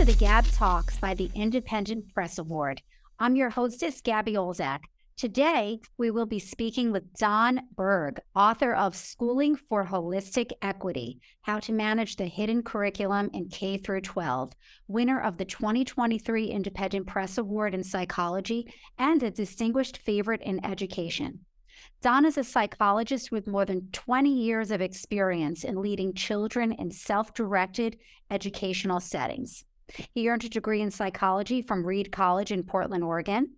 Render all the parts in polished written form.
to the GAB Talks by the Independent Press Award. I'm your hostess, Gabby Olzak. Today, we will be speaking with Don Berg, author of Schooling for Holistic Equity, How to Manage the Hidden Curriculum in K through 12, winner of the 2023 Independent Press Award in Psychology and a distinguished favorite in education. Don is a psychologist with more than 20 years of experience in leading children in self-directed educational settings. He earned a degree in psychology from Reed College in Portland, Oregon.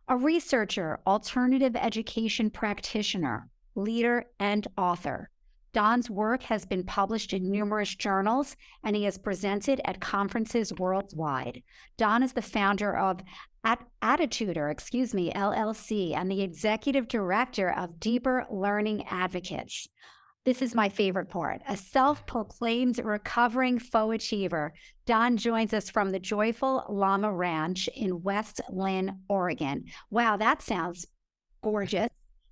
A researcher, alternative education practitioner, leader, and author. Don's work has been published in numerous journals, and he has presented at conferences worldwide. Don is the founder of Attituder, LLC, and the executive director of Deeper Learning Advocates. This is my favorite part. A self-proclaimed recovering faux-achiever, Don joins us from the Joyful Llama Ranch in West Lynn, Oregon. Wow, that sounds gorgeous,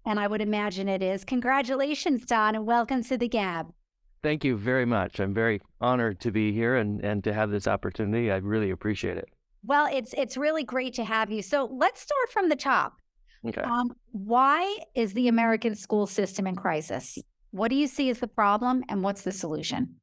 and I would imagine it is. Congratulations, Don, and welcome to the GAB. Thank you very much. I'm very honored to be here and to have this opportunity. I really appreciate it. Well, it's really great to have you. So let's start from the top. Okay. Why is the American school system in crisis? What do you see as the problem, and what's the solution?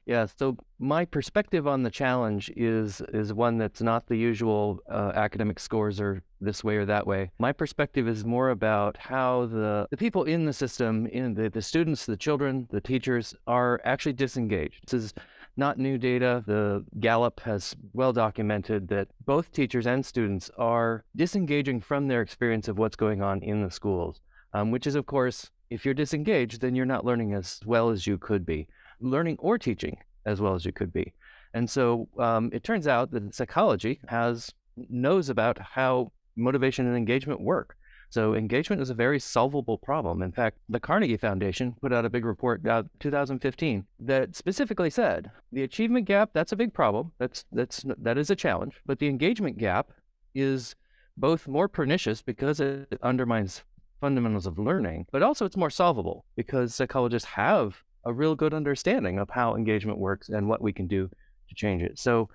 Yeah, so my perspective on the challenge is one that's not the usual academic scores are this way or that way. My perspective is more about how the people in the system, the students, the children, the teachers, are actually disengaged. This is not new data. The Gallup has well documented that both teachers and students are disengaging from their experience of what's going on in the schools, which is, of course, if you're disengaged, then you're not learning as well as you could be, learning or teaching as well as you could be. And so it turns out that psychology knows about how motivation and engagement work. So engagement is a very solvable problem. In fact, the Carnegie Foundation put out a big report in 2015 that specifically said the achievement gap, that's a big problem. That is a challenge. But the engagement gap is both more pernicious because it undermines fundamentals of learning, but also it's more solvable because psychologists have a real good understanding of how engagement works and what we can do to change it. So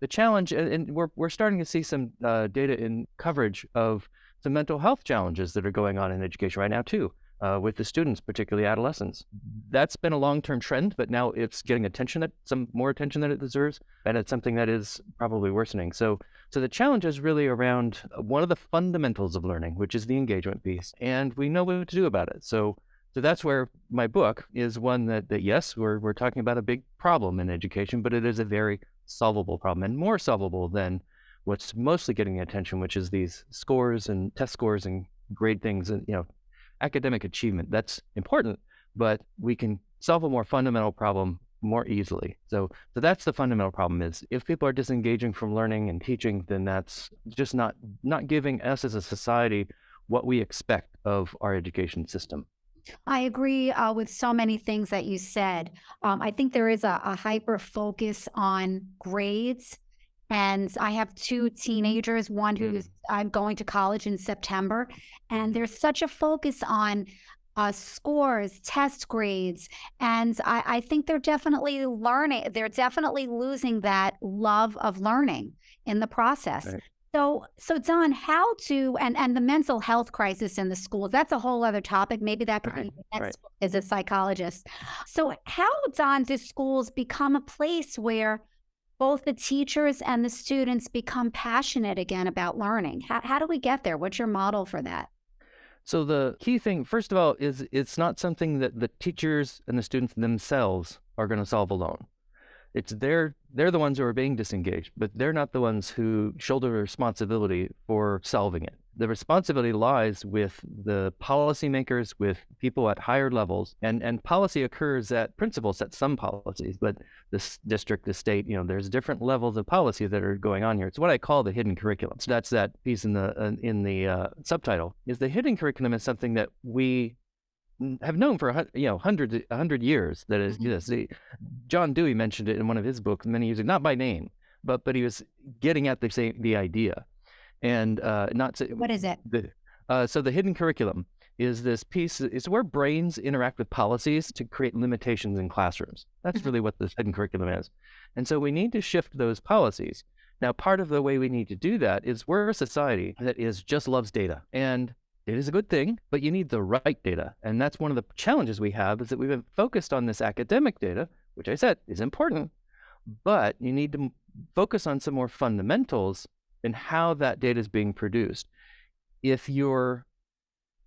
the challenge, and we're starting to see some data in coverage of some mental health challenges that are going on in education right now too, with the students, particularly adolescents. That's been a long-term trend, but now it's getting some more attention than it deserves, and it's something that is probably worsening. So the challenge is really around one of the fundamentals of learning, which is the engagement piece, and we know what to do about it. So that's where my book is one that yes, we're talking about a big problem in education, but it is a very solvable problem, and more solvable than what's mostly getting attention, which is these scores and test scores and grade things and, academic achievement. That's important, but we can solve a more fundamental problem more easily. So that's the fundamental problem is if people are disengaging from learning and teaching, then that's just not giving us as a society what we expect of our education system. I agree with so many things that you said. I think there is a hyper focus on grades. And I have two teenagers, one who's I'm going to college in September, and there's such a focus on scores, test grades, and I think they're definitely losing that love of learning in the process. Right. So Don, and the mental health crisis in the schools, that's a whole other topic. Maybe that could be next as a psychologist. So how, Don, do schools become a place where both the teachers and the students become passionate again about learning? How do we get there? What's your model for that? So the key thing, first of all, is it's not something that the teachers and the students themselves are going to solve alone. They're the ones who are being disengaged, but they're not the ones who shoulder the responsibility for solving it. The responsibility lies with the policymakers, with people at higher levels, and policy occurs at principals set some policies, but this district, the state, there's different levels of policy that are going on here. It's what I call the hidden curriculum. So that's that piece in the subtitle. Is the hidden curriculum is something that we have known for 100 years. That is, John Dewey mentioned it in one of his books many years ago, not by name, but he was getting at the idea. And what is it? So the hidden curriculum is this piece, it's where brains interact with policies to create limitations in classrooms. That's really what this hidden curriculum is. And so we need to shift those policies. Now, part of the way we need to do that is we're a society that just loves data. And it is a good thing, but you need the right data. And that's one of the challenges we have, is that we've been focused on this academic data, which I said is important, but you need to focus on some more fundamentals in how that data is being produced. If you're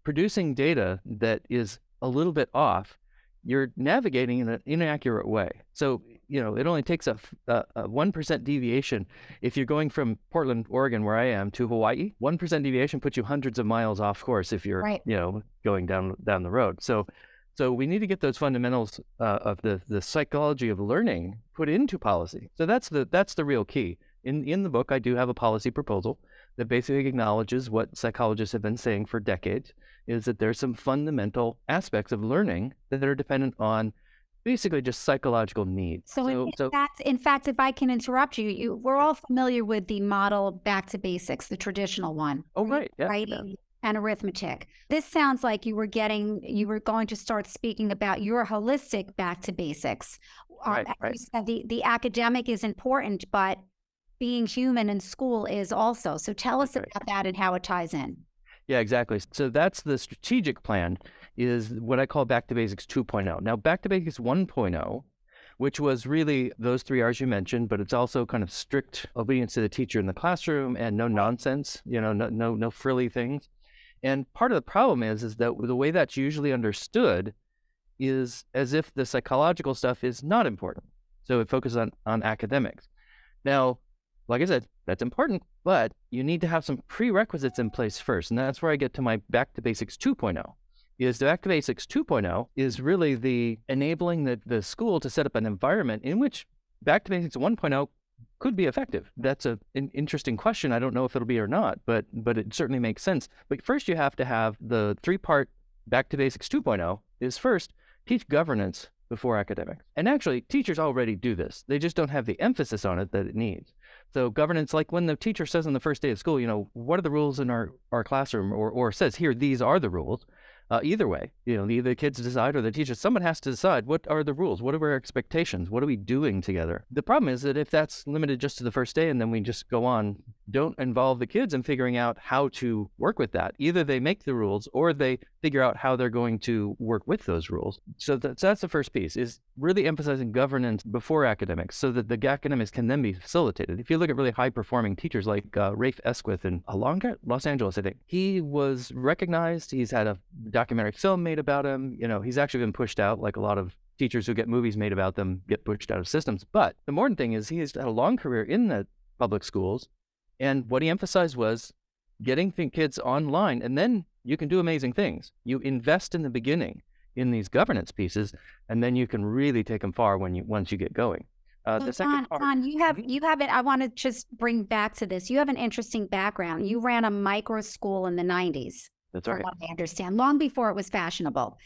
producing data that is a little bit off, you're navigating in an inaccurate way. So, it only takes a 1% deviation. If you're going from Portland, Oregon, where I am, to Hawaii, 1% deviation puts you hundreds of miles off course if you're, Right. Going down the road. So we need to get those fundamentals of the psychology of learning put into policy. So that's the real key. In the book, I do have a policy proposal that basically acknowledges what psychologists have been saying for decades, is that there's some fundamental aspects of learning that are dependent on basically just psychological needs. So in fact, if I can interrupt you, we're all familiar with the model back to basics, the traditional one. Oh, right. Yeah, Writing and arithmetic. This sounds like you were going to start speaking about your holistic back to basics. Right. You said the academic is important, but being human in school is also. So tell us about that and how it ties in. Yeah, exactly. So that's the strategic plan, is what I call Back to Basics 2.0. Now, Back to Basics 1.0, which was really those 3 R's you mentioned, but it's also kind of strict obedience to the teacher in the classroom and no nonsense, no frilly things. And part of the problem is that the way that's usually understood is as if the psychological stuff is not important. So it focuses on academics. Now, like I said, that's important, but you need to have some prerequisites in place first. And that's where I get to my Back to Basics 2.0. Is the Back to Basics 2.0 is really the enabling the school to set up an environment in which Back to Basics 1.0 could be effective. That's an interesting question. I don't know if it'll be or not, but it certainly makes sense. But first you have to have the 3-part Back to Basics 2.0 is first teach governance before academics. And actually, teachers already do this. They just don't have the emphasis on it that it needs. So governance, like when the teacher says on the first day of school, what are the rules in our classroom, or says here, these are the rules. Either way, either the kids decide or the teacher, someone has to decide, what are the rules? What are our expectations? What are we doing together? The problem is that if that's limited just to the first day and then we just go on, don't involve the kids in figuring out how to work with that. Either they make the rules or they figure out how they're going to work with those rules. So that's the first piece, is really emphasizing governance before academics so that the academics can then be facilitated. If you look at really high-performing teachers like Rafe Esquith in Los Angeles, I think, he was recognized. He's had a documentary film made about him. He's actually been pushed out, like a lot of teachers who get movies made about them get pushed out of systems. But the important thing is he has had a long career in the public schools. And what he emphasized was getting kids online, and then you can do amazing things. You invest in the beginning in these governance pieces, and then you can really take them far once you get going. The second part, Don, you have it. I want to just bring back to this. You have an interesting background. You ran a micro school in the 90s. That's from right. what I understand, long before it was fashionable.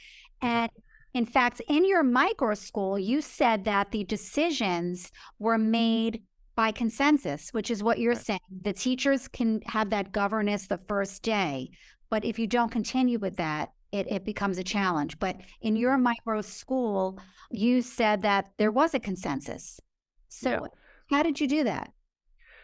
And in fact, in your micro school, you said that the decisions were made by consensus, which is what you're saying. The teachers can have that governance the first day, but if you don't continue with that, it becomes a challenge. But in your micro school, you said that there was a consensus. So how did you do that?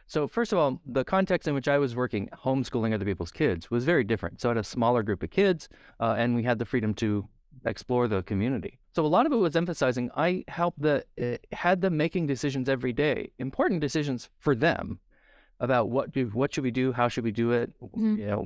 So first of all, the context in which I was working, homeschooling other people's kids, was very different. So I had a smaller group of kids, and we had the freedom to explore the community. So a lot of it was emphasizing I had them making decisions every day, important decisions for them about what should we do, how should we do it. Mm-hmm.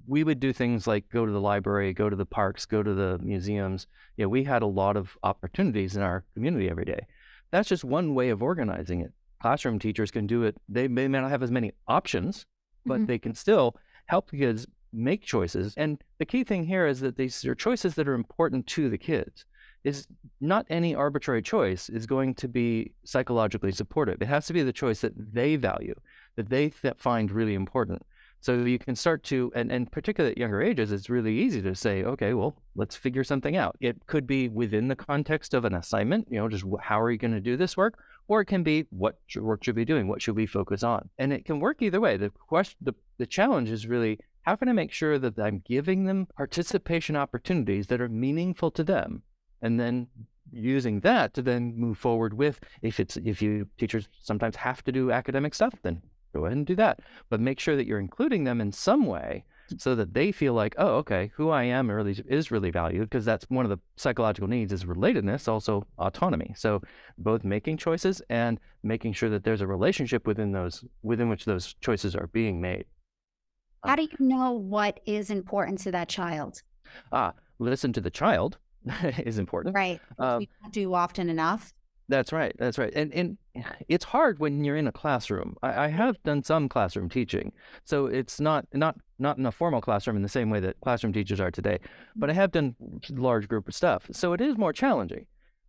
We would do things like go to the library, go to the parks, go to the museums. We had a lot of opportunities in our community every day. That's just one way of organizing it. Classroom teachers can do it. They may not have as many options, but they can still help the kids make choices. And the key thing here is that these are choices that are important to the kids. Is not any arbitrary choice is going to be psychologically supportive. It has to be the choice that they value, that they find really important. So you can start to, and particularly at younger ages, it's really easy to say, okay, well, let's figure something out. It could be within the context of an assignment, just how are you going to do this work? Or it can be, what work should we be doing? What should we focus on? And it can work either way. The challenge is really how can I make sure that I'm giving them participation opportunities that are meaningful to them? And then using that to then move forward with, if you teachers sometimes have to do academic stuff, then go ahead and do that. But make sure that you're including them in some way so that they feel like, oh, okay, who I am is really valued, because that's one of the psychological needs is relatedness, also autonomy. So both making choices and making sure that there's a relationship within which those choices are being made. How do you know what is important to that child? Listen to the child is important. Right. Which Um, we don't do often enough. That's right. That's right. And it's hard when you're in a classroom. I have done some classroom teaching, so it's not in a formal classroom in the same way that classroom teachers are today. But I have done large group of stuff, so it is more challenging.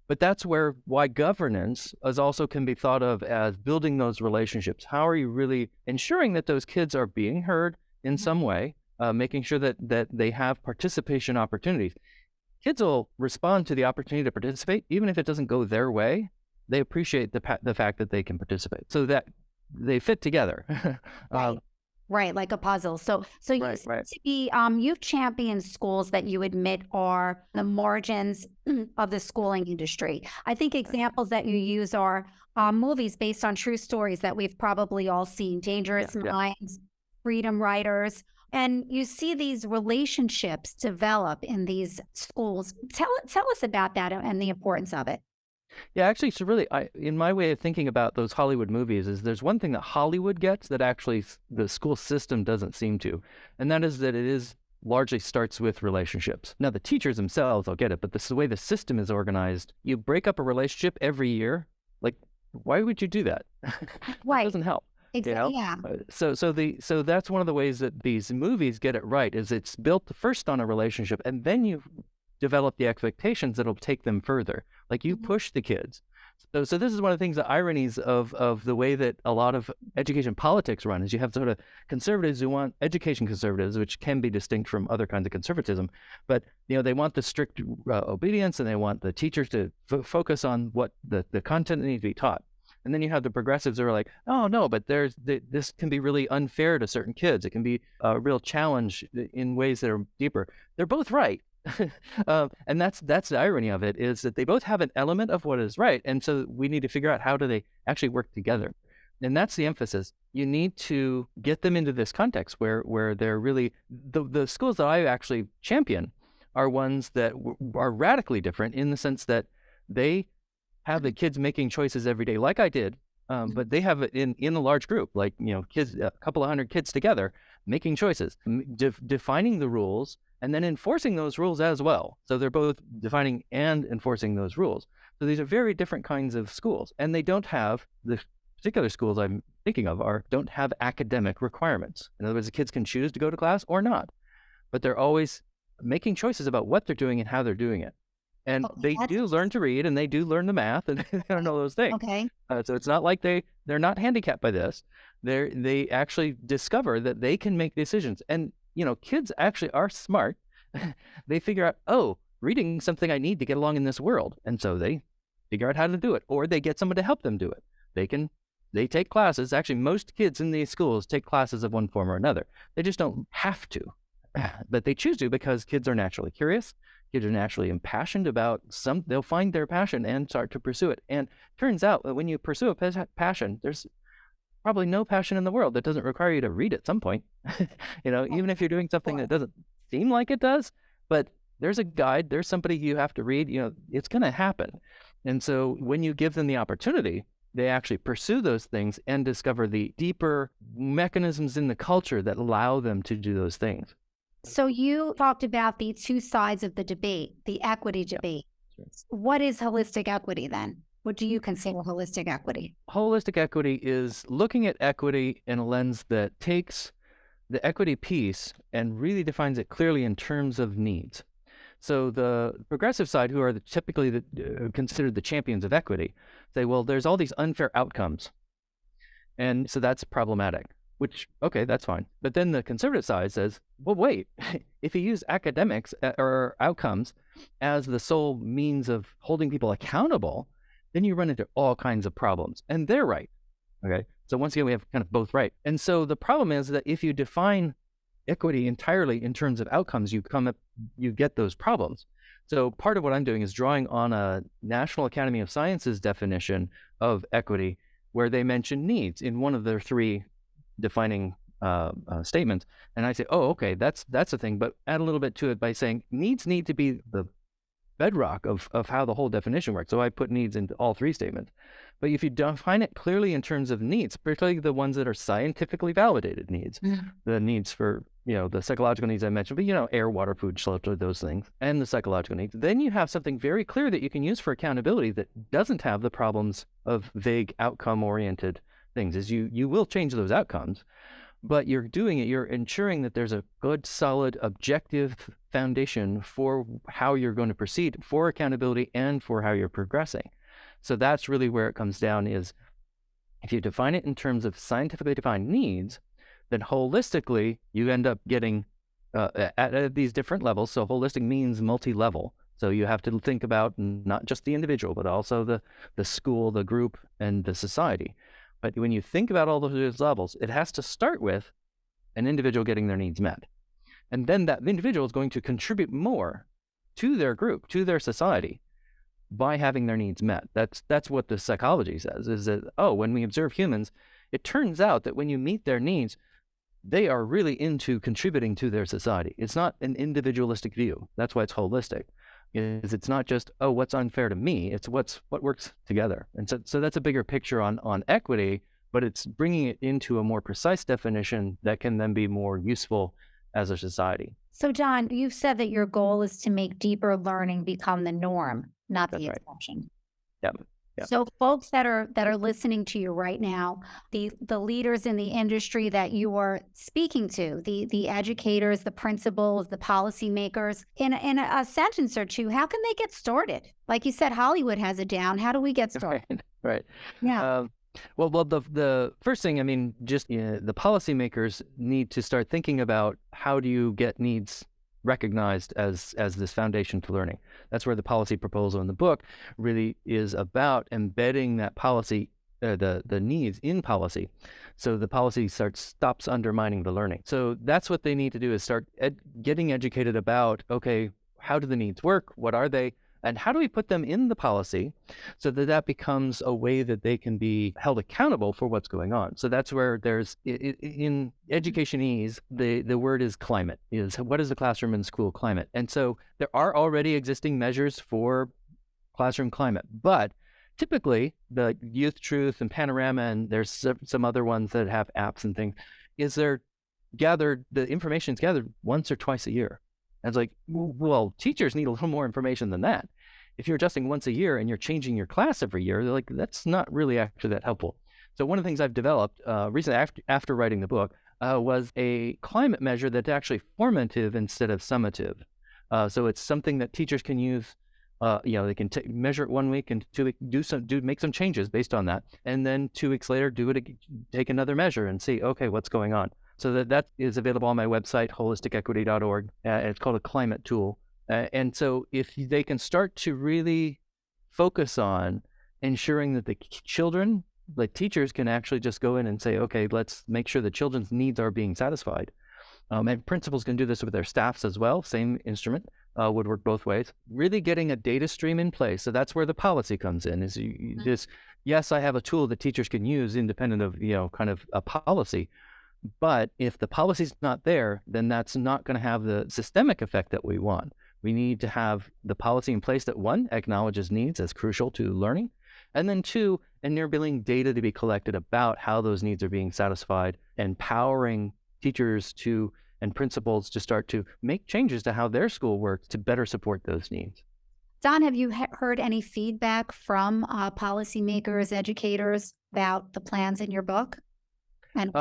But that's why governance also can be thought of as building those relationships. How are you really ensuring that those kids are being heard in some way, making sure that they have participation opportunities? Kids will respond to the opportunity to participate, even if it doesn't go their way. They appreciate the fact that they can participate, so that they fit together. Right. Right, like a puzzle. So you Right, seem right. to be you've championed schools that you admit are the margins of the schooling industry. I think examples that you use are movies based on true stories that we've probably all seen, Yeah, Dangerous yeah. Minds, Freedom Writers, and you see these relationships develop in these schools. Tell us about that and the importance of it. Yeah, actually, so really, in my way of thinking about those Hollywood movies, is there's one thing that Hollywood gets that actually the school system doesn't seem to, and that is that it is largely starts with relationships. Now, the teachers themselves will get it, but this is the way the system is organized. You break up a relationship every year. Like, why would you do that? That Right. doesn't help. You Exactly. know, Yeah. so that's one of the ways that these movies get it right. Is it's built first on a relationship, and then you develop the expectations that'll take them further. Like you Mhm. push the kids. So this is one of the things, the ironies of the way that a lot of education politics run is you have sort of conservatives who want education conservatives, which can be distinct from other kinds of conservatism, but they want the strict obedience, and they want the teachers to focus on what the content that needs to be taught. And then you have the progressives who are like, oh no, but this can be really unfair to certain kids. It can be a real challenge in ways that are deeper. They're both right. And that's the irony of it, is that they both have an element of what is right, and so we need to figure out how do they actually work together. And that's the emphasis. You need to get them into this context where they're really the schools that I actually champion are ones that are radically different in the sense that they have the kids making choices every day, like I did, but they have it in a large group, like kids, a couple of hundred kids together, making choices, defining the rules, and then enforcing those rules as well. So they're both defining and enforcing those rules. So these are very different kinds of schools, and they don't have the particular schools I'm thinking of don't have academic requirements. In other words, the kids can choose to go to class or not, but they're always making choices about what they're doing and how they're doing it. And Okay, they that's do learn to read, and they do learn the math, and they don't know those things. okay. So it's not like they're not handicapped by this. They actually discover that they can make decisions. And kids actually are smart. They figure out, oh, reading is something I need to get along in this world, and so they figure out how to do it, or they get someone to help them do it. They take classes. Actually, most kids in these schools take classes of one form or another. They just don't have to, but they choose to because kids are naturally curious. Kids are naturally impassioned about they'll find their passion and start to pursue it. And turns out that when you pursue a passion, there's probably no passion in the world that doesn't require you to read at some point. Oh, Even if you're doing something that sure. doesn't seem like it does, but there's a guide, there's somebody you have to read, it's going to happen. And so when you give them the opportunity, they actually pursue those things and discover the deeper mechanisms in the culture that allow them to do those things. So you talked about the two sides of the debate, the equity Yeah. debate. Sure. What is holistic equity then? What do you consider holistic equity? Holistic equity is looking at equity in a lens that takes the equity piece and really defines it clearly in terms of needs. So the progressive side, who are typically considered the champions of equity, say, well, there's all these unfair outcomes, and so that's problematic. Which, okay, that's fine. But then the conservative side says, well, wait, if you use academics or outcomes as the sole means of holding people accountable, then you run into all kinds of problems. And they're right. Okay. So once again, we have kind of both right. And so the problem is that if you define equity entirely in terms of outcomes, you get those problems. So part of what I'm doing is drawing on a National Academy of Sciences definition of equity, where they mention needs in one of their three defining statements. And I say, oh, okay, that's a thing, but add a little bit to it by saying needs need to be the bedrock of how the whole definition works. So I put needs into all three statements. But if you define it clearly in terms of needs, particularly the ones that are scientifically validated needs, the needs for, the psychological needs I mentioned, but, air, water, food, shelter, those things, and the psychological needs, then you have something very clear that you can use for accountability that doesn't have the problems of vague outcome-oriented things. Is you will change those outcomes, but you're ensuring that there's a good, solid, objective foundation for how you're going to proceed, for accountability and for how you're progressing. So that's really where it comes down, is if you define it in terms of scientifically defined needs, then holistically, you end up getting at these different levels. So holistic means multi-level. So you have to think about not just the individual, but also the school, the group, and the society. But when you think about all those levels, it has to start with an individual getting their needs met. And then that individual is going to contribute more to their group, to their society, by having their needs met. That's what the psychology says, is that, when we observe humans, it turns out that when you meet their needs, they are really into contributing to their society. It's not an individualistic view. That's why it's holistic. It's not just, what's unfair to me, it's what works together. And so that's a bigger picture on equity, but it's bringing it into a more precise definition that can then be more useful as a society. So, John, you've said that your goal is to make deeper learning become the norm, not That's the right. exception. Yep. So folks that are listening to you right now, the leaders in the industry that you are speaking to, the educators, the principals, the policymakers, in a sentence or two, how can they get started? Like you said, Hollywood has it down. How do we get started? Right. Yeah. Well, the first thing, just the policymakers need to start thinking about how do you get needs recognized as this foundation to learning. That's where the policy proposal in the book really is about embedding that policy, the needs in policy, so the policy stops undermining the learning. So that's what they need to do, is start getting educated about, okay, how do the needs work? What are they? And how do we put them in the policy so that becomes a way that they can be held accountable for what's going on? So that's where there's, in educationese, the word is climate, is what is the classroom and school climate? And so there are already existing measures for classroom climate, but typically the Youth Truth and Panorama, and there's some other ones that have apps and things, the information is gathered once or twice a year. And it's like, well, teachers need a little more information than that. If you're adjusting once a year and you're changing your class every year, they're like, that's not really actually that helpful. So one of the things I've developed recently after writing the book was a climate measure that's actually formative instead of summative. So it's something that teachers can use. They can measure it 1 week, and 2 weeks make some changes based on that, and then 2 weeks later take another measure and see, okay, what's going on. So that is available on my website, holisticequity.org. It's called a climate tool. And so if they can start to really focus on ensuring that the children, like teachers, can actually just go in and say, okay, let's make sure the children's needs are being satisfied. And principals can do this with their staffs as well. Same instrument would work both ways. Really getting a data stream in place. So that's where the policy comes in, is yes, I have a tool that teachers can use independent of, kind of a policy. But if the policy's not there, then that's not going to have the systemic effect that we want. We need to have the policy in place that, one, acknowledges needs as crucial to learning, and then two, enabling data to be collected about how those needs are being satisfied, empowering teachers and principals to start to make changes to how their school works to better support those needs. Don, have you heard any feedback from policymakers, educators about the plans in your book? And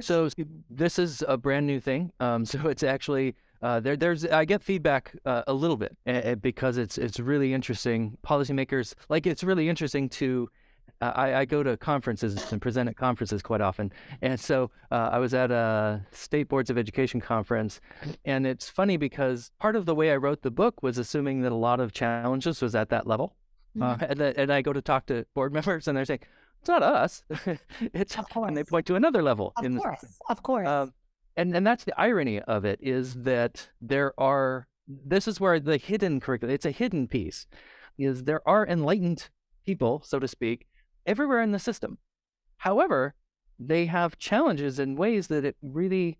so this is a brand new thing. So it's actually I get feedback a little bit because it's really interesting. Policymakers, it's really interesting to. I go to conferences and present at conferences quite often, and so I was at a state boards of education conference, and it's funny because part of the way I wrote the book was assuming that a lot of challenges was at that level, and I go to talk to board members, and they're saying, it's not us. It's, and they point to another level. Of course. And that's the irony of it, is that this is where the hidden curriculum, it's a hidden piece, is there are enlightened people, so to speak, everywhere in the system. However, they have challenges in ways that it really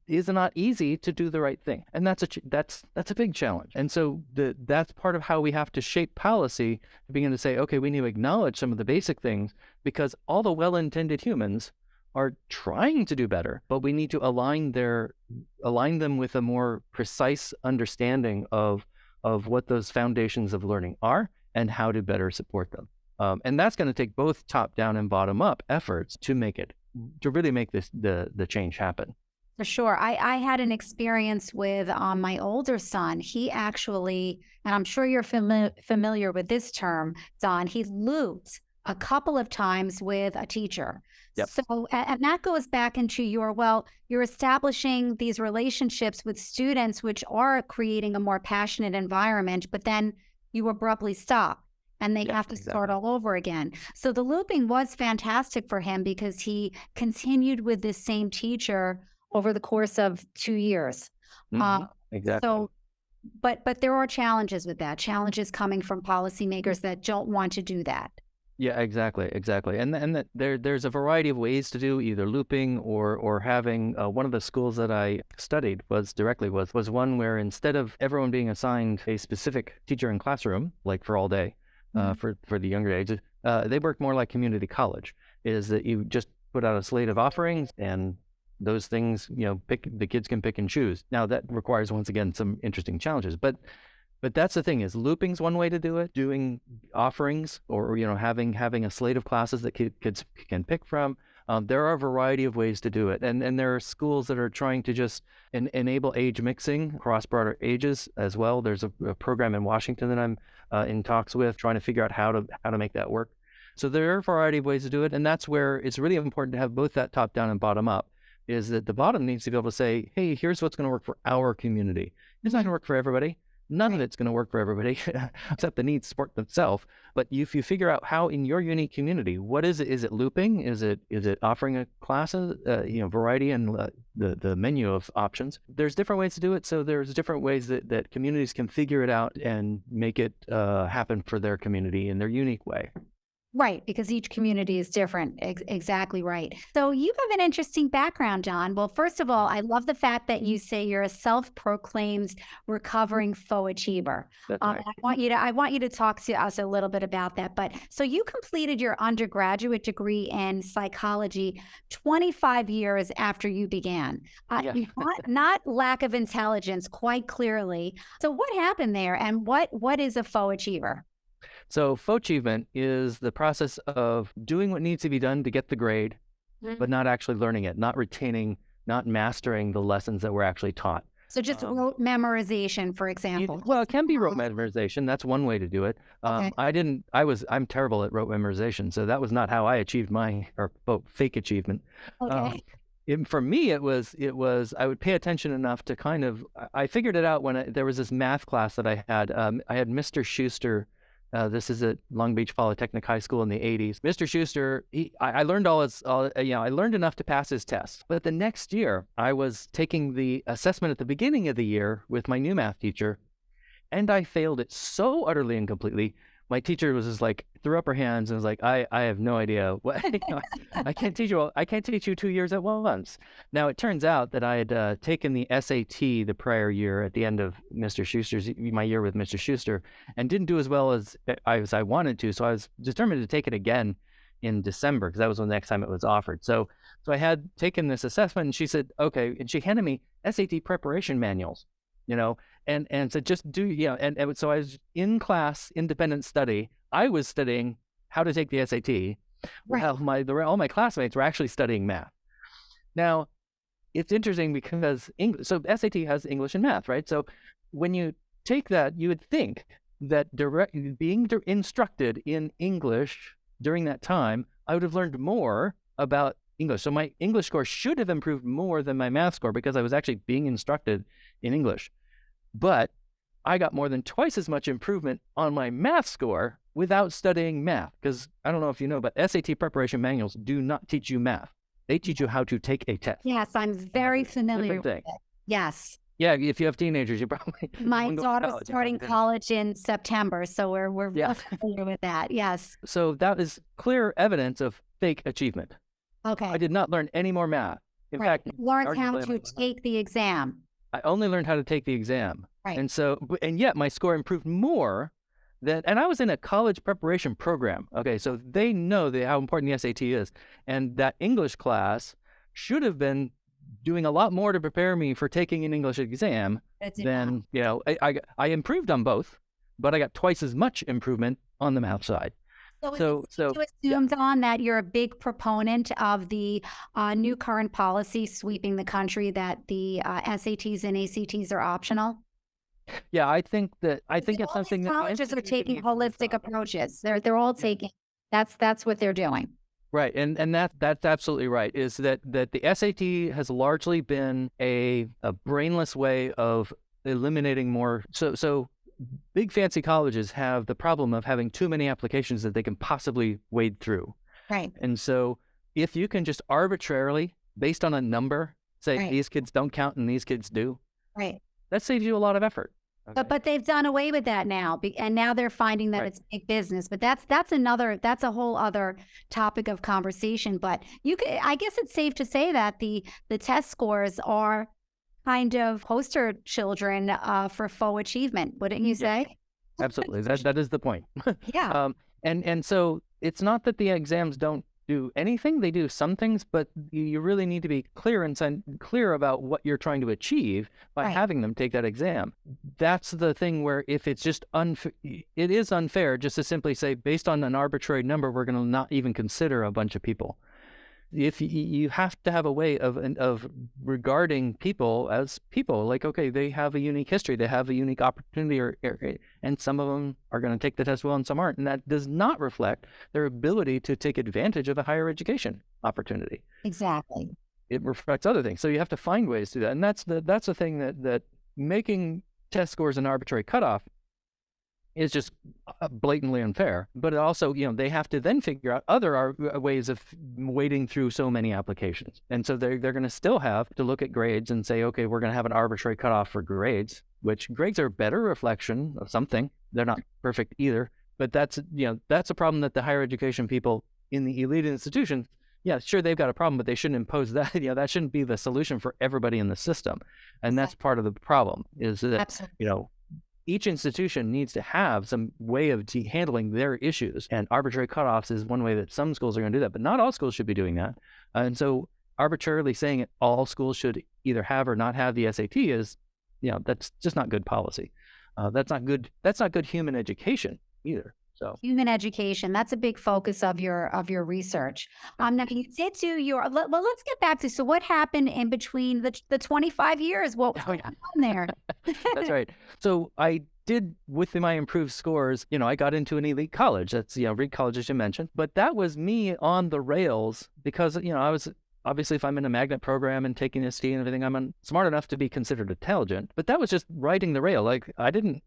is not easy to do the right thing. And that's a big challenge. And so that's part of how we have to shape policy, to begin to say, okay, we need to acknowledge some of the basic things, because all the well-intended humans are trying to do better, but we need to align them with a more precise understanding of what those foundations of learning are and how to better support them. And that's going to take both top-down and bottom-up efforts to really make the change happen. For sure. I had an experience with my older son. He actually, and I'm sure you're familiar with this term, Don, he looped a couple of times with a teacher. Yep. So, and that goes back into you're establishing these relationships with students, which are creating a more passionate environment, but then you abruptly stop and they have to start all over again. So the looping was fantastic for him because he continued with this same teacher over the course of 2 years. Exactly. So, but there are challenges with that, challenges coming from policymakers that don't want to do that. Yeah, exactly. And there's a variety of ways to do either looping or having, one of the schools that I studied was one where instead of everyone being assigned a specific teacher in classroom, like for all day, for the younger ages, they work more like community college, is that you just put out a slate of offerings, and those things, the kids can pick and choose. Now that requires, once again, some interesting challenges, but that's the thing, is looping's one way to do it. Doing offerings, or having a slate of classes that kids can pick from. There are a variety of ways to do it, and there are schools that are trying to just enable age mixing across broader ages as well. There's a program in Washington that I'm in talks with, trying to figure out how to make that work. So there are a variety of ways to do it, and that's where it's really important to have both that top down and bottom up. Is that the bottom needs to be able to say, hey, here's what's going to work for our community. It's not going to work for everybody. None of it's going to work for everybody, except the needs support themselves. But if you figure out how in your unique community, what is it? Is it looping? Is it offering a classes, variety and the menu of options? There's different ways to do it. So there's different ways that communities can figure it out and make it happen for their community in their unique way. Right, because each community is different. Exactly right. So you have an interesting background, John. Well, first of all, I love the fact that you say you're a self-proclaimed recovering faux achiever. That's right. I want you to talk to us a little bit about that. But so you completed your undergraduate degree in psychology 25 years after you began. Yeah. Not lack of intelligence, quite clearly. So what happened there, and what is a faux achiever? So fauxachievement is the process of doing what needs to be done to get the grade, but not actually learning it, not retaining, not mastering the lessons that were actually taught. So just rote memorization, for example. Well, it can be rote memorization. That's one way to do it. Okay. I'm terrible at rote memorization, so that was not how I achieved fake achievement. Okay. For me, it was I would pay attention enough to I figured it out when there was this math class that I had. I had Mr. Schuster. This is at Long Beach Polytechnic High School in the 80s. Mr. Schuster, I learned I learned enough to pass his test. But the next year, I was taking the assessment at the beginning of the year with my new math teacher, and I failed it so utterly and completely. My teacher was just like, threw up her hands and was like, I have no idea what. I can't teach you 2 years at once. Now it turns out that I had taken the SAT the prior year at the end of my year with Mr. Schuster, and didn't do as well as I wanted to. So I was determined to take it again in December, because that was the next time it was offered. So I had taken this assessment, and she said, okay, and she handed me SAT preparation manuals. And said, just do, and so I was in class, independent study. I was studying how to take the SAT. Right. While all my classmates were actually studying math. Now, it's interesting because so SAT has English and math, right? So when you take that, you would think that being instructed in English during that time, I would have learned more about English. So my English score should have improved more than my math score, because I was actually being instructed in English. But I got more than twice as much improvement on my math score without studying math, because I don't know if you know, but SAT preparation manuals do not teach you math. They teach you how to take a test. Yes, I'm very familiar Different with thing. it. Yes. Yeah, if you have teenagers, you probably My won't go to daughter's college. starting college in September, so we're Yeah. familiar with that. Yes. So that is clear evidence of fake achievement. Okay. I did not learn any more math. In Right. fact, Learn how arguably, to take the exam. I only learned how to take the exam. Right. And yet my score improved more and I was in a college preparation program. Okay, so they know how important the SAT is. And that English class should have been doing a lot more to prepare me for taking an English exam than, I improved on both, but I got twice as much improvement on the math side. So you assumed on that you're a big proponent of the new current policy sweeping the country that the SATs and ACTs are optional? Yeah, I think it's All something these that colleges are taking holistic approaches. They're all taking that's what they're doing. Right, and that's absolutely right. Is that the SAT has largely been a brainless way of eliminating more. So big fancy colleges have the problem of having too many applications that they can possibly wade through. Right. And so if you can just arbitrarily, based on a number, say these kids don't count and these kids do, right, that saves you a lot of effort. Okay. But they've done away with that now, and now they're finding that it's big business. But that's a whole other topic of conversation. But I guess it's safe to say that the test scores are kind of poster children for faux achievement, wouldn't you say? Absolutely, that is the point. Yeah. And so it's not that the exams don't do anything; they do some things, but you really need to be clear about what you're trying to achieve by having them take that exam. That's the thing where if it's just it is unfair just to simply say, based on an arbitrary number, we're going to not even consider a bunch of people. If you have to have a way of regarding people as people, like, okay, they have a unique history, they have a unique opportunity, and some of them are going to take the test well and some aren't, and that does not reflect their ability to take advantage of a higher education opportunity. Exactly. It reflects other things. So you have to find ways to do that, and that's the thing that making test scores an arbitrary cutoff is just blatantly unfair. But it also, they have to then figure out other ways of wading through so many applications. And so they're going to still have to look at grades and say, okay, we're going to have an arbitrary cutoff for grades, which grades are a better reflection of something. They're not perfect either. But that's a problem that the higher education people in the elite institutions, sure, they've got a problem, but they shouldn't impose that. That shouldn't be the solution for everybody in the system. And that's part of the problem is that, Absolutely. Each institution needs to have some way of handling their issues, and arbitrary cutoffs is one way that some schools are going to do that, but not all schools should be doing that. And so arbitrarily saying all schools should either have or not have the SAT is, that's just not good policy. That's not good human education either. So human education, that's a big focus of your research. Now you did do well, let's get back to, so what happened in between the 25 years? What was going on there? That's right. So I did, with my improved scores, I got into an elite college. That's, Reed College, as you mentioned. But that was me on the rails because, I was, obviously, if I'm in a magnet program and taking ST and everything, I'm smart enough to be considered intelligent. But that was just riding the rail. Like, I didn't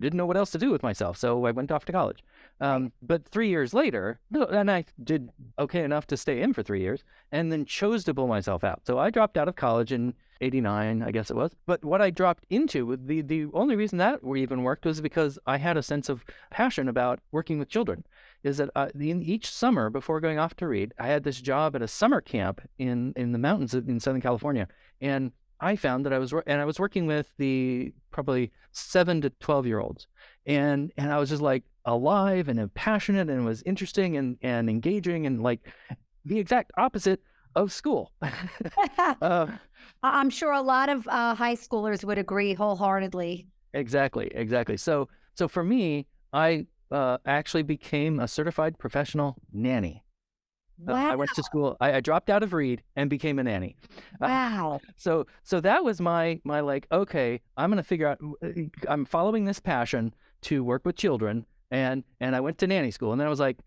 know what else to do with myself, so I went off to college. But 3 years later, and I did okay enough to stay in for 3 years, and then chose to pull myself out. So I dropped out of college in '89, I guess it was. But what I dropped into, the only reason that even worked was because I had a sense of passion about working with children. Is that in each summer before going off to Reed, I had this job at a summer camp in the mountains in Southern California, and I found that I was working with the probably 7 to 12-year-olds, and I was just like alive and passionate, and it was interesting and engaging, and like the exact opposite of school. I'm sure a lot of high schoolers would agree wholeheartedly. Exactly. So for me, I actually became a certified professional nanny. Wow. I went to school. I dropped out of Reed and became a nanny. Wow. So that was my like, okay, I'm going to figure out, I'm following this passion to work with children. And I went to nanny school, and then I was like,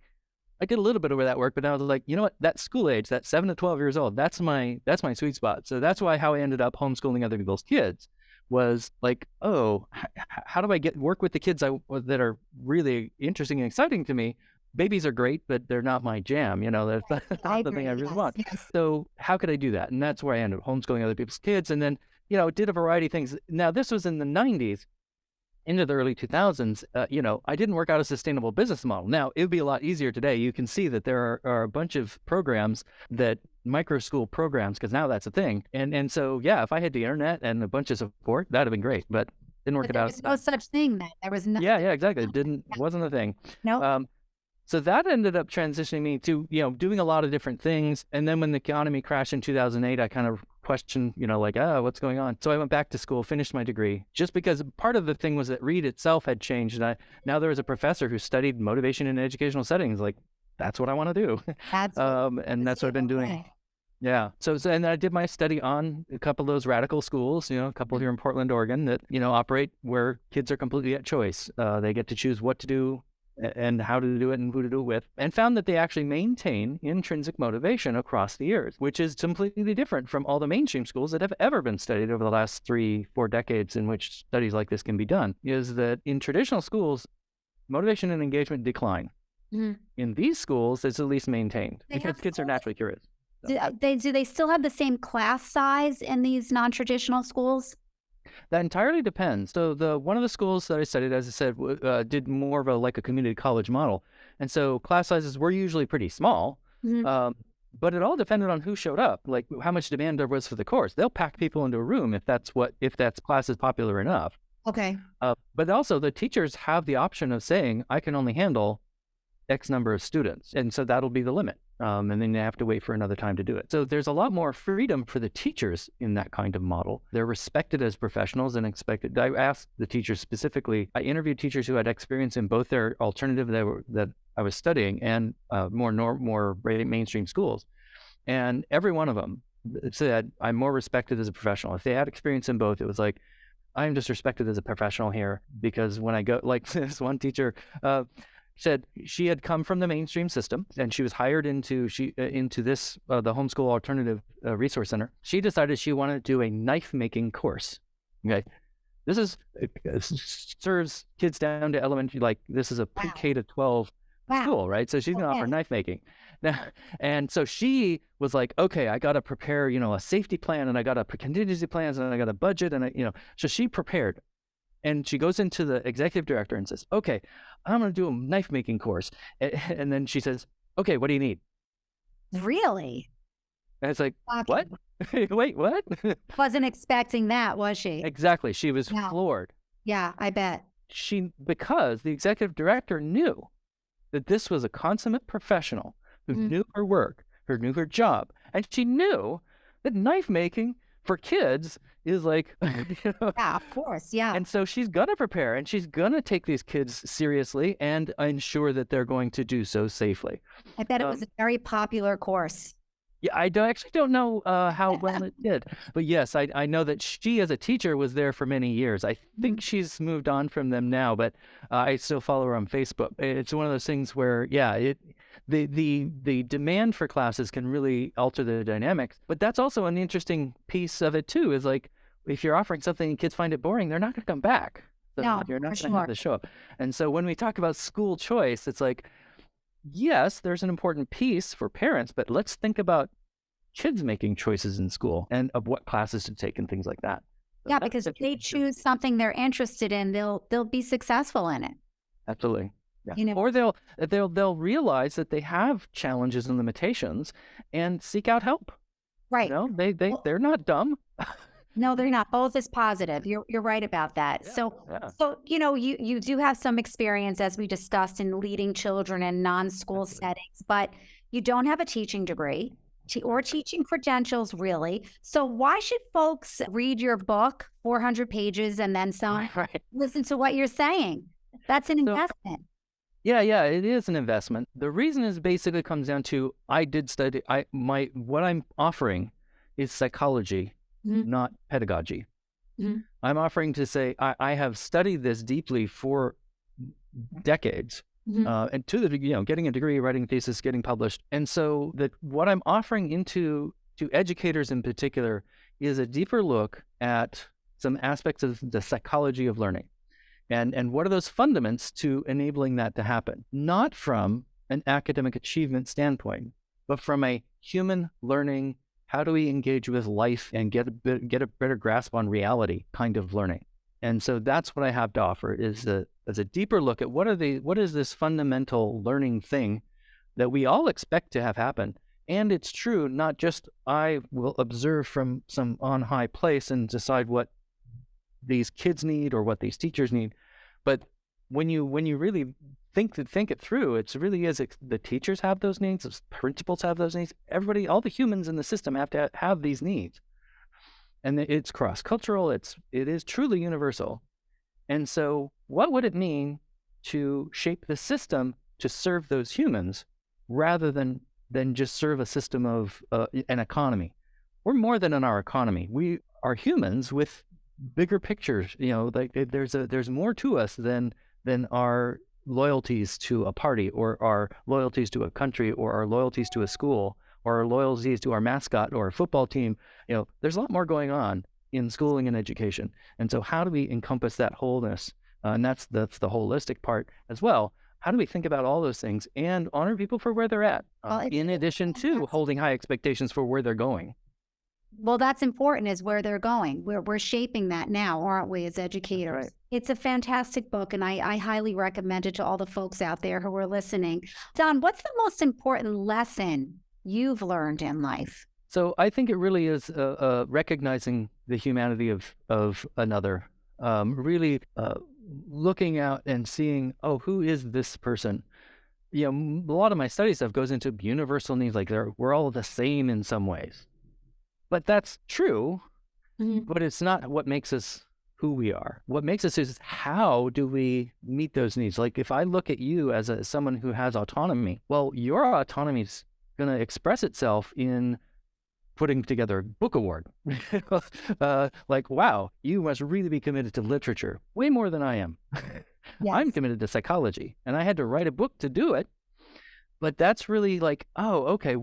I did a little bit of that work, but then I was like, you know what, that school age, that 7 to 12 years old, that's my sweet spot. So that's how I ended up homeschooling other people's kids, was like, oh, how do I work with the kids that are really interesting and exciting to me, babies are great, but they're not my jam. That's I not the thing I agree. really Yes, want. yes. So how could I do that? And that's where I ended up homeschooling other people's kids. And then, did a variety of things. Now, this was in the 90s. Into the early 2000s, I didn't work out a sustainable business model. Now, it would be a lot easier today. You can see that there are a bunch of programs that micro school programs, because now that's a thing. And so, yeah, if I had the internet and a bunch of support, that'd have been great, but didn't work But it there out. was no such thing then. There was no, Yeah, yeah, exactly. It yeah, wasn't a thing. no, Um, so that ended up transitioning me to, doing a lot of different things. And then when the economy crashed in 2008, I kind of questioned, what's going on? So I went back to school, finished my degree, just because part of the thing was that Reed itself had changed. And now there was a professor who studied motivation in educational settings. Like, that's what I want to do. that's what And that's what I've been doing. okay. Yeah. So and I did my study on a couple of those radical schools, a couple here in Portland, Oregon, that, operate where kids are completely at choice. They get to choose what to do and how to do it and who to do it with, and found that they actually maintain intrinsic motivation across the years, which is completely different from all the mainstream schools that have ever been studied over the last 3-4 decades in which studies like this can be done, is that in traditional schools, motivation and engagement decline. Mhm. In these schools, it's at least maintained They because have kids are naturally curious. do they still have the same class size in these non-traditional schools? That entirely depends. So one of the schools that I studied, as I said, did more of a community college model, and so class sizes were usually pretty small. Mhm. But it all depended on who showed up, like how much demand there was for the course. They'll pack people into a room if that's class is popular enough. Okay. But also the teachers have the option of saying, I can only handle X number of students, and so that'll be the limit. And then they have to wait for another time to do it. So there's a lot more freedom for the teachers in that kind of model. They're respected as professionals and expected. I asked the teachers specifically. I interviewed teachers who had experience in both their alternative that I was studying and more mainstream schools, and every one of them said, "I'm more respected as a professional." If they had experience in both, it was like, I'm just respected as a professional here because when I go, like this one teacher said she had come from the mainstream system and she was hired into this the homeschool alternative resource center. She decided she wanted to do a knife making course. Okay, this is serves kids down to elementary, like this is a Wow. pre-K to 12 Wow. school, right? So she's going to offer Okay. knife making. Now, and so she was like, okay, I got to prepare, a safety plan, and I got a contingency plans, and I got a budget, and so she prepared. And she goes into the executive director and says, okay, I'm going to do a knife making course. And then she says, okay, what do you need? Really? And it's like, Shocking. what? Wait, what? Wasn't expecting that, was she? Exactly. She was Yeah. floored. Yeah, I bet. Because the executive director knew that this was a consummate professional who Mhm. knew her work, who knew her job, and she knew that knife making for kids is like, Yeah, of course. Yeah. and so she's gonna prepare and she's gonna take these kids seriously and ensure that they're going to do so safely. I bet it was a very popular course. Yeah, actually don't know how well it did, but yes, I know that she as a teacher was there for many years. I think she's moved on from them now, but I still follow her on Facebook. It's one of those things where, yeah, the demand for classes can really alter the dynamics, but that's also an interesting piece of it too. Is like if you're offering something and kids find it boring, they're not going to come back. So No, you're not for going to have sure. to show up. And so when we talk about school choice, it's like, yes, there's an important piece for parents, but let's think about kids making choices in school and of what classes to take and things like that. So Yeah, that's because if they interesting too. choose something they're interested in, they'll be successful in it. Absolutely. Yeah. You know, Or they'll realize that they have challenges and limitations and seek out help. right. Well, They're not dumb. no, they're not. Both is positive. You're right about that. Yeah. So Yeah. so you do have some experience as we discussed in leading children in non-school Absolutely. settings, but you don't have a teaching degree or teaching credentials really. So why should folks read your book, 400 pages and then some, Right. listen to what you're saying? That's an So investment. yeah, it is an investment. The reason is basically comes down to I did study what I'm offering is psychology, Mhm, not pedagogy. mhm, I'm offering to say I have studied this deeply for decades, mhm. and to the getting a degree, writing a thesis, getting published, and so that what I'm offering to educators in particular is a deeper look at some aspects of the psychology of learning, and what are those fundaments to enabling that to happen, not from an academic achievement standpoint, but from a human learning, how do we engage with life and get a better grasp on reality kind of learning. And so that's what I have to offer is as a deeper look at what is this fundamental learning thing that we all expect to have happen. And it's true, not just I will observe from some on high place and decide what these kids need or what these teachers need, but when you really think it through, the teachers have those needs, the principals have those needs, everybody, all the humans in the system have to have these needs. And it's cross-cultural, it is truly universal. And so what would it mean to shape the system to serve those humans rather than just serve a system of an economy? We're more than our economy. We are humans with bigger pictures. Like there's more to us than our loyalties to a party or our loyalties to a country or our loyalties to a school or our loyalties to our mascot or a football team. There's a lot more going on in schooling and education. And so how do we encompass that wholeness? And that's the holistic part as well. How do we think about all those things and honor people for where they're at, in addition to holding high expectations for where they're going? Well, that's important, is where they're going. We're shaping that now, aren't we, as educators? Right. It's a fantastic book, and I highly recommend it to all the folks out there who are listening. Don, what's the most important lesson you've learned in life? So I think it really is recognizing the humanity of another, really looking out and seeing, who is this person? A lot of my study stuff goes into universal needs, like we're all the same in some ways. But that's true, but it's not what makes us who we are. What makes us is how do we meet those needs? Like if I look at you as someone who has autonomy, well, your autonomy is going to express itself in putting together a book award. Like, wow, you must really be committed to literature, way more than I am. Yes. I'm committed to psychology, and I had to write a book to do it. But that's really like, okay,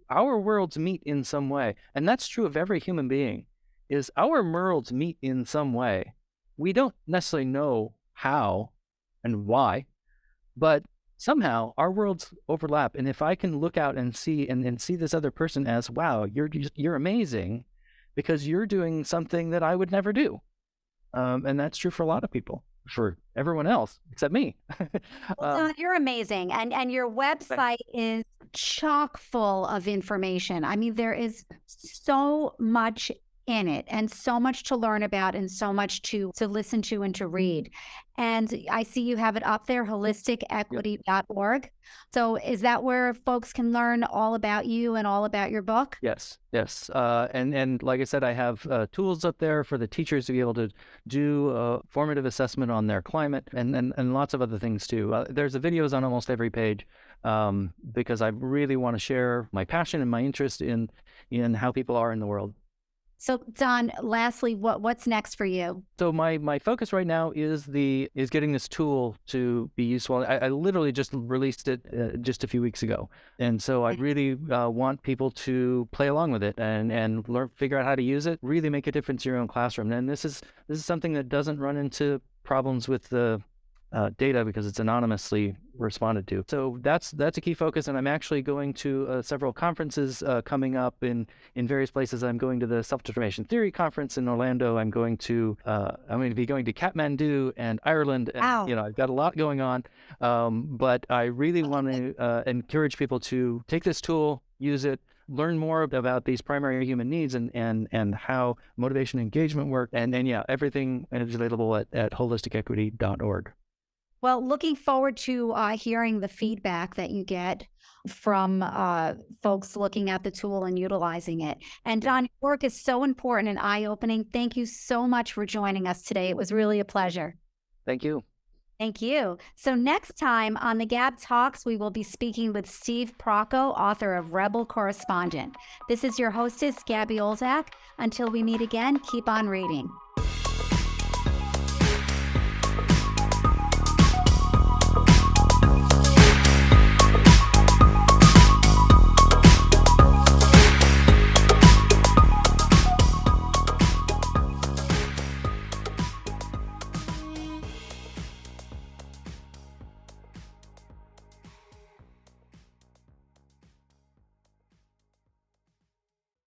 our worlds meet in some way. And that's true of every human being, is our worlds meet in some way. We don't necessarily know how and why, but somehow our worlds overlap. And if I can look out and see and see this other person as, wow, you're amazing because you're doing something that I would never do. And that's true for a lot of people. For everyone else except me. Well, Don, you're amazing. And your website is chock full of information. I mean, there is so much in it and so much to learn about and so much to listen to and to read. And I see you have it up there, holisticequity.org. So is that where folks can learn all about you and all about your book? Yes. And like I said, I have tools up there for the teachers to be able to do formative assessment on their climate and lots of other things too. There's videos on almost every page because I really want to share my passion and my interest in how people are in the world. So Don, lastly, what's next for you? So my focus right now is getting this tool to be useful. I literally just released it just a few weeks ago, and so I really want people to play along with it and learn, figure out how to use it, really make a difference in your own classroom. And this is something that doesn't run into problems with the data because it's anonymously responded to. So that's a key focus, and I'm actually going to several conferences coming up in various places. I'm going to the Self-Determination Theory Conference in Orlando. I'm going to be going to Kathmandu and Ireland. And, wow. I've got a lot going on, but I really want to encourage people to take this tool, use it, learn more about these primary human needs and how motivation and engagement work. And everything is available at holisticequity.org. Well, looking forward to hearing the feedback that you get from folks looking at the tool and utilizing it. And Don, your work is so important and eye-opening. Thank you so much for joining us today. It was really a pleasure. Thank you. Thank you. So next time on the GAB Talks, we will be speaking with Steve Procco, author of Rebel Correspondent. This is your hostess, Gabby Olzak. Until we meet again, keep on reading.